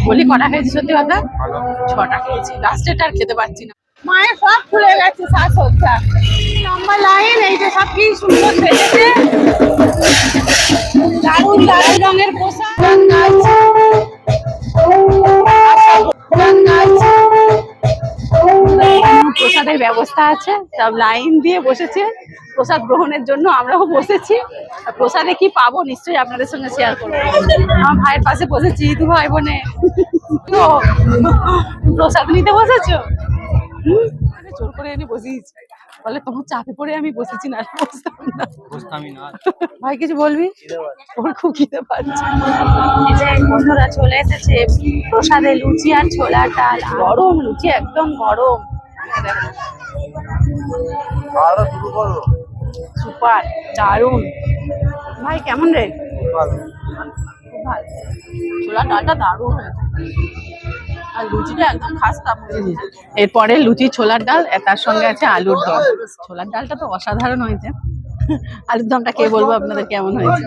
বলি কটা খেয়েছি সত্যি কথা? 6টা খেয়েছি, লাস্টেটা আর খেতে পারছি না। মায়ের সব খুলে গেছে সাজসজ্জা, লম্বা লাইন, এই যে সব কি সুন্দর সেজেছে, দারুণ দারুণ রঙের পোশাক, প্রসাদের ব্যবস্থা আছে, সব লাইন দিয়ে বসেছে প্রসাদ গ্রহণের জন্য। আমরাও বসেছি, প্রসাদে কি পাবো নিশ্চয়ই আপনাদের সঙ্গে শেয়ার করবো। আমার ভাইয়ের পাশে বসেছি, দু ভাই বোনে। প্রসাদ নিতে বসেছো? জোর করে এনে বসিয়েছি, বলে তোমার চাপে পড়ে আমি বসেছি, না বসতাম না। ভাই কিছু বলবি? ওর খুব খিদে পাচ্ছে। এই যে বন্ধুরা চলে এসেছে প্রসাদে লুচি আর ছোলার ডাল, গরম লুচি, একদম গরম। সুপার, দারুন। ভাই কেমন রে? ভালো। ছোলার ডালটা দারুন হয়েছে, আর লুচিটা একদম খাস্তা। এরপরে লুচি, ছোলার ডাল, তার সঙ্গে আছে আলুর দম। ছোলার ডালটা তো অসাধারণ হয়েছে, আলুর দমটা কে বলবো আপনাদের কেমন হয়েছে।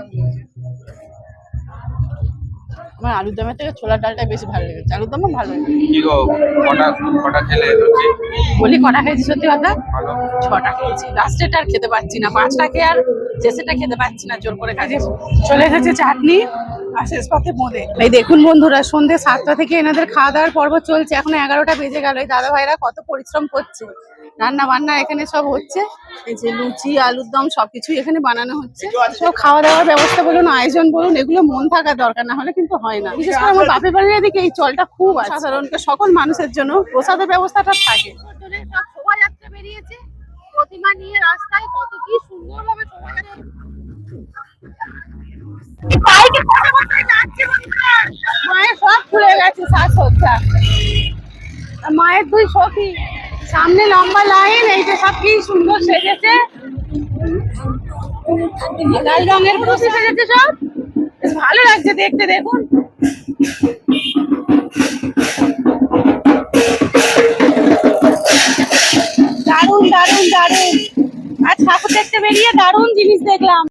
আমার আলুর দমের থেকে ছোলার ডালটা বেশি ভালো লেগেছে, আলুর দমও ভালো লেগেছে। বলি কটা খেয়েছি সত্যি কথা? 6টা খেয়েছি, লাস্টেটা আর খেতে পারছি না। 5টা খেয়ে আর শেষেটা খেতে পারছি না, জোর করে কাজে। চলে এসেছে চাটনি আর শেষ পাতে বোঁদে। এই দেখুন বন্ধুরা, সন্ধ্যে 7টা থেকে এনাদের খাওয়া দাওয়ার পর্ব চলছে, এখন 11টা বেজে গেল। এই দাদা ভাইরা কত পরিশ্রম করছে, রান্না বান্না এখানে সব হচ্ছে। এই যে লুচি, আলুর দম সবকিছুই এখানে বানানো হচ্ছে। সব খাওয়া দাওয়ার ব্যবস্থা বলুন, আয়োজন বলুন, এগুলো মন থাকার দরকার, না হলে কিন্তু হয় না। বিশেষ করে আমার বাপের বাড়ির এদিকে এই চলটা খুব সাধারণ, সকল মানুষের জন্য প্রসাদের ব্যবস্থাটা থাকে। সব শোভাযাত্রা বেরিয়েছে প্রতিমা নিয়ে রাস্তায়, কত কি সুন্দর ভাবে মায়ের সব খুলে গেছে সাজসজ্জা। মায়ের দুই সখী, সামনে লম্বা লাইন, এই যে সব কি সুন্দর সেজেছে, লাল রঙের কুর্তি সেজেছে, সব ভালো লাগছে দেখতে। দেখুন দারুণ দারুণ দারুণ। আজ ঠাকুর দেখতে বেরিয়ে দারুণ জিনিস দেখলাম।